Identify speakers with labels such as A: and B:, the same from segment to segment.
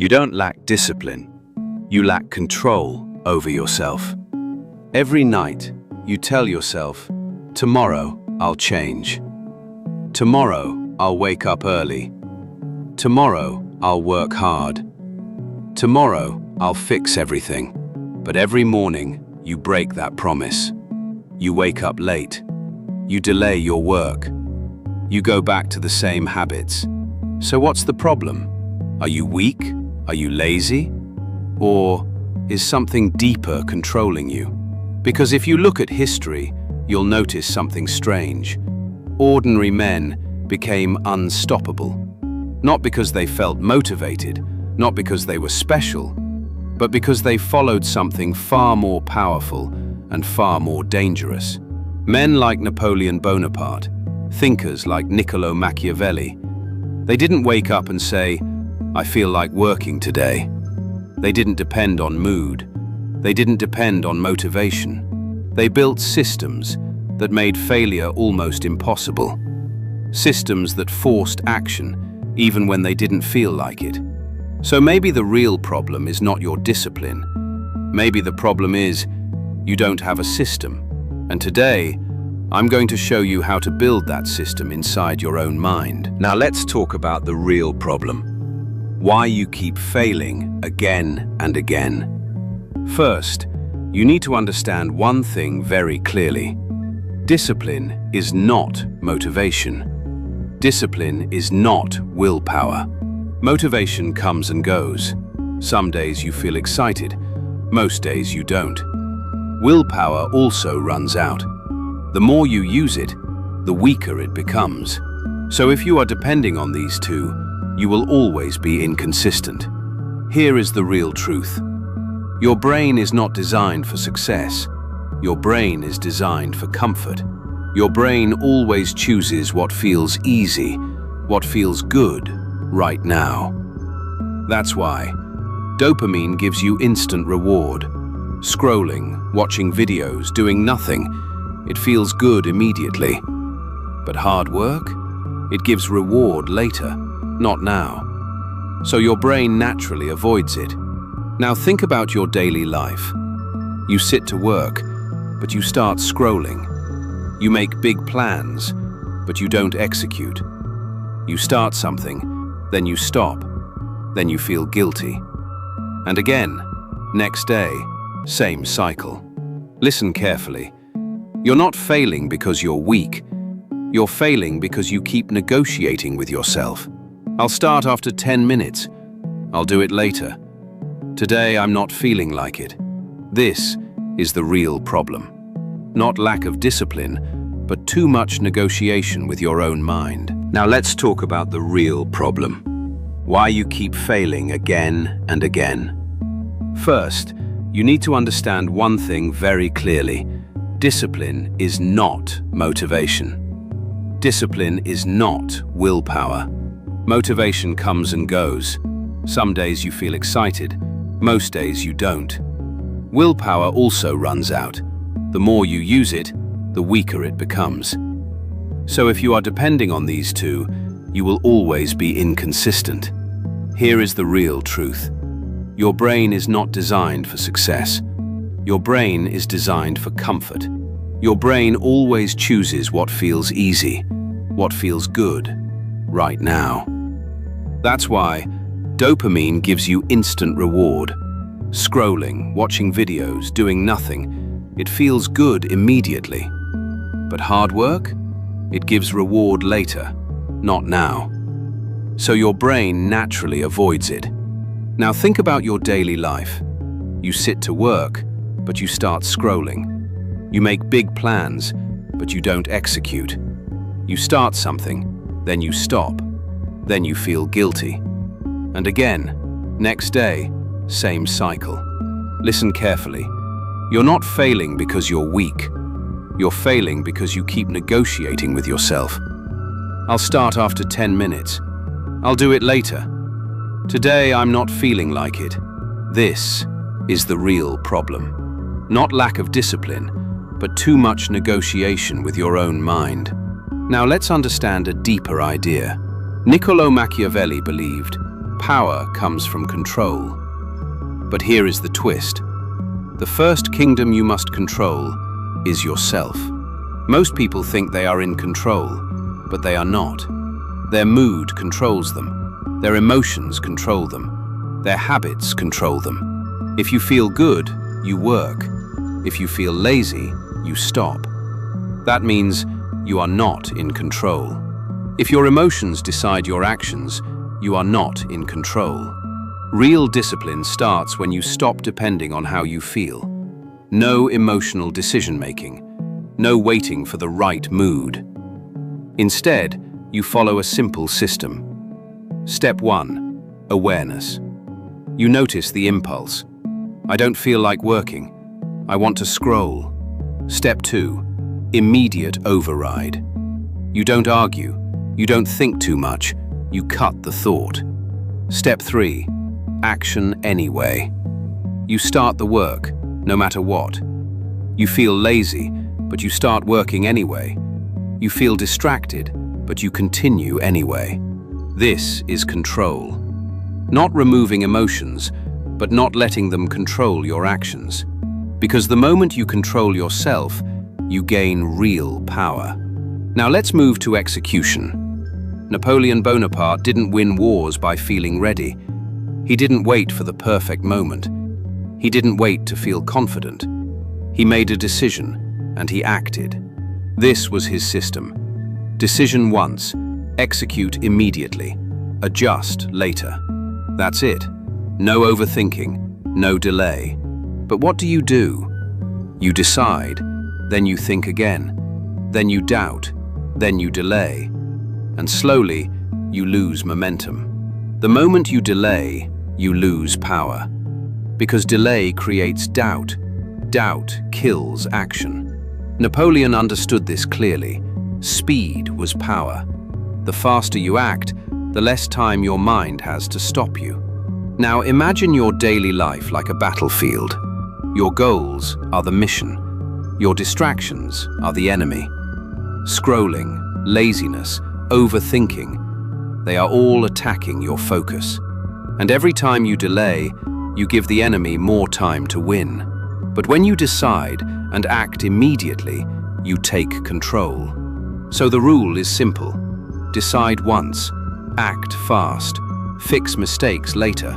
A: You don't lack discipline. You lack control over yourself. Every night, you tell yourself, tomorrow I'll change. Tomorrow I'll wake up early. Tomorrow I'll work hard. Tomorrow I'll fix everything. But every morning, you break that promise. You wake up late. You delay your work. You go back to the same habits. So what's the problem? Are you weak? Are you lazy? Or is something deeper controlling you? Because if you look at history, you'll notice something strange. Ordinary men became unstoppable. Not because they felt motivated, not because they were special, but because they followed something far more powerful and far more dangerous. Men like Napoleon Bonaparte, thinkers like Niccolo Machiavelli, they didn't wake up and say, I feel like working today. They didn't depend on mood. They didn't depend on motivation. They built systems that made failure almost impossible. Systems that forced action, even when they didn't feel like it. So maybe the real problem is not your discipline. Maybe the problem is you don't have a system. And today, I'm going to show you how to build that system inside your own mind. Now let's talk about the real problem. Why you keep failing again and again. First, you need to understand one thing very clearly. Discipline is not motivation. Discipline is not willpower. Motivation comes and goes. Some days you feel excited, most days you don't. Willpower also runs out. The more you use it, the weaker it becomes. So if you are depending on these two, you will always be inconsistent. Here is the real truth. Your brain is not designed for success. Your brain is designed for comfort. Your brain always chooses what feels easy, what feels good right now. That's why dopamine gives you instant reward. Scrolling, watching videos, doing nothing, it feels good immediately. But hard work? It gives reward later, not now. So your brain naturally avoids it. Now think about your daily life. You sit to work, but you start scrolling. You make big plans, but you don't execute. You start something, then you stop. Then you feel guilty. And again, next day, same cycle. Listen carefully. You're not failing because you're weak. You're failing because you keep negotiating with yourself. I'll start after 10 minutes. I'll do it later. Today I'm not feeling like it. This is the real problem. Not lack of discipline, but too much negotiation with your own mind. Now let's talk about the real problem. Why you keep failing again and again. First, you need to understand one thing very clearly. Discipline is not motivation. Discipline is not willpower. Motivation comes and goes. Some days you feel excited, most days you don't. Willpower also runs out. The more you use it, the weaker it becomes. So if you are depending on these two, you will always be inconsistent. Here is the real truth. Your brain is not designed for success. Your brain is designed for comfort. Your brain always chooses what feels easy, what feels good, right now. That's why dopamine gives you instant reward. Scrolling, watching videos, doing nothing, it feels good immediately. But hard work? It gives reward later, not now. So your brain naturally avoids it. Now think about your daily life. You sit to work, but you start scrolling. You make big plans, but you don't execute. You start something, then you stop. Then you feel guilty. And again, next day, same cycle. Listen carefully. You're not failing because you're weak. You're failing because you keep negotiating with yourself. I'll start after 10 minutes. I'll do it later. Today I'm not feeling like it. This is the real problem. Not lack of discipline, but too much negotiation with your own mind. Now let's understand a deeper idea. Niccolo Machiavelli believed, power comes from control. But here is the twist. The first kingdom you must control is yourself. Most people think they are in control, but they are not. Their mood controls them. Their emotions control them. Their habits control them. If you feel good, you work. If you feel lazy, you stop. That means you are not in control. If your emotions decide your actions, you are not in control. Real discipline starts when you stop depending on how you feel. No emotional decision-making. No waiting for the right mood. Instead, you follow a simple system. Step 1. Awareness. You notice the impulse. I don't feel like working. I want to scroll. Step 2. Immediate override. You don't argue. You don't think too much. You cut the thought. Step 3. Action anyway. You start the work, no matter what. You feel lazy, but you start working anyway. You feel distracted, but you continue anyway. This is control. Not removing emotions, but not letting them control your actions. Because the moment you control yourself, you gain real power. Now let's move to execution. Napoleon Bonaparte didn't win wars by feeling ready. He didn't wait for the perfect moment. He didn't wait to feel confident. He made a decision, and he acted. This was his system. Decision once, execute immediately, adjust later. That's it. No overthinking, no delay. But what do? You decide, then you think again, then you doubt, then you delay. And slowly, you lose momentum. The moment you delay, you lose power. Because delay creates doubt. Doubt kills action. Napoleon understood this clearly. Speed was power. The faster you act, the less time your mind has to stop you. Now imagine your daily life like a battlefield. Your goals are the mission. Your distractions are the enemy. Scrolling, laziness, overthinking, they are all attacking your focus. And every time you delay, you give the enemy more time to win. But when you decide and act immediately, you take control. So the rule is simple. Decide once, act fast, fix mistakes later.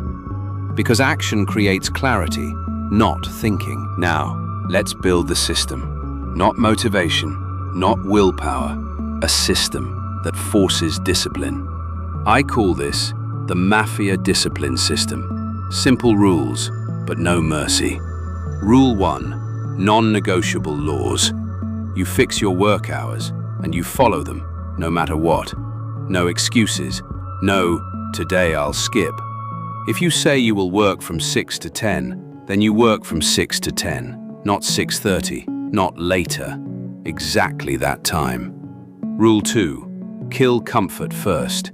A: Because action creates clarity, not thinking. Now, let's build the system. Not motivation, not willpower, a system that forces discipline. I call this the mafia discipline system. Simple rules, but no mercy. Rule 1, non-negotiable laws. You fix your work hours and you follow them, no matter what. No excuses. No, today I'll skip. If you say you will work from 6 to 10, then you work from 6 to 10, not 6:30, not later. Exactly that time. Rule 2, kill comfort first.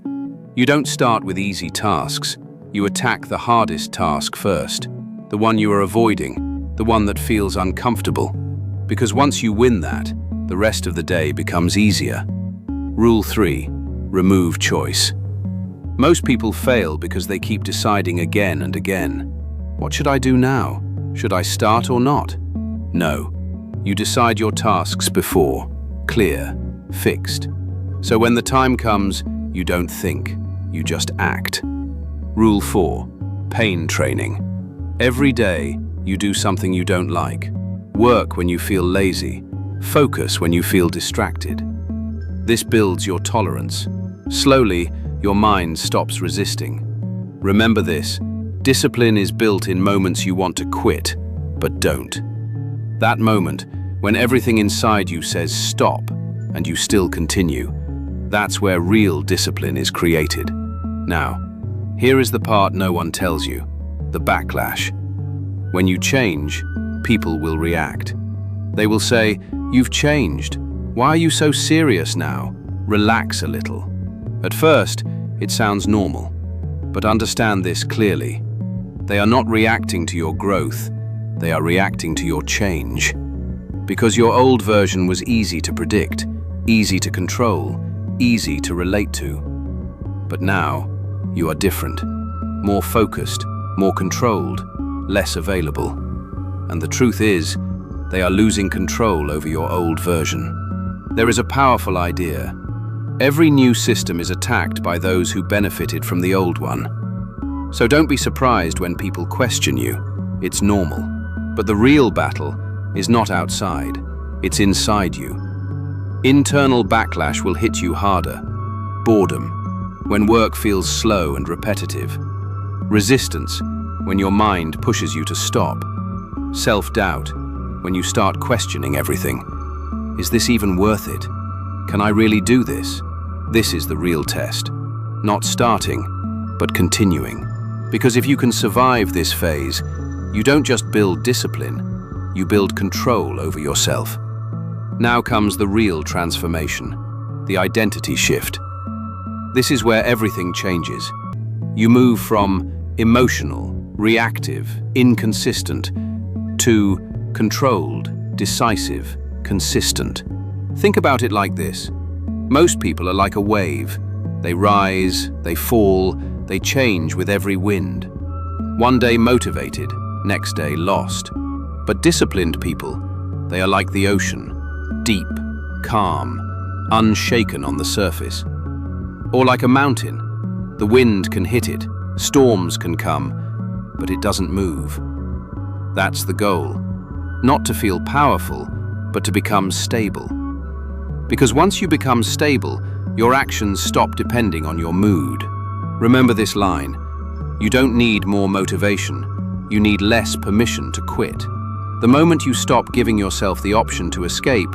A: You don't start with easy tasks. You attack the hardest task first, the one you are avoiding, the one that feels uncomfortable. Because once you win that, the rest of the day becomes easier. Rule 3, remove choice. Most people fail because they keep deciding again and again. What should I do now? Should I start or not? No. You decide your tasks before, clear, fixed. So when the time comes, you don't think, you just act. Rule 4, pain training. Every day, you do something you don't like. Work when you feel lazy. Focus when you feel distracted. This builds your tolerance. Slowly, your mind stops resisting. Remember this, discipline is built in moments you want to quit, but don't. That moment, when everything inside you says stop, and you still continue, that's where real discipline is created. Now, here is the part no one tells you, the backlash. When you change, people will react. They will say, "You've changed. Why are you so serious now? Relax a little." At first, it sounds normal, but understand this clearly. They are not reacting to your growth, they are reacting to your change. Because your old version was easy to predict, easy to control, easy to relate to. But now, you are different. more focused, more controlled, less available. And the truth is, they are losing control over your old version. There is a powerful idea. Every new system is attacked by those who benefited from the old one. So don't be surprised when people question you. It's normal. But the real battle is not outside, it's inside you. Internal backlash will hit you harder. Boredom, when work feels slow and repetitive. Resistance, when your mind pushes you to stop. Self-doubt, when you start questioning everything. Is this even worth it? Can I really do this? This is the real test. Not starting, but continuing. Because if you can survive this phase, you don't just build discipline, you build control over yourself. Now comes the real transformation, the identity shift. This is where everything changes. You move from emotional, reactive, inconsistent, to controlled, decisive, consistent. Think about it like this. Most people are like a wave. They rise, they fall, they change with every wind. One day motivated, next day lost. But disciplined people, they are like the ocean, deep, calm, unshaken on the surface. Or like a mountain, the wind can hit it, storms can come, but it doesn't move. That's the goal. Not to feel powerful, but to become stable. Because once you become stable, your actions stop depending on your mood. Remember this line: you don't need more motivation, you need less permission to quit. The moment you stop giving yourself the option to escape,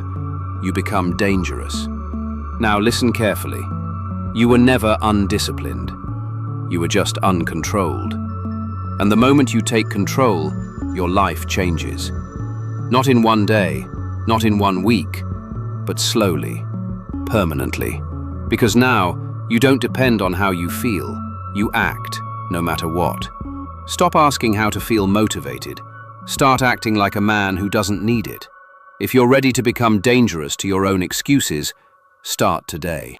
A: you become dangerous. Now listen carefully. You were never undisciplined. You were just uncontrolled. And the moment you take control, your life changes. Not in one day, not in 1 week, but slowly, permanently. Because now, you don't depend on how you feel. You act, no matter what. Stop asking how to feel motivated. Start acting like a man who doesn't need it. If you're ready to become dangerous to your own excuses, start today.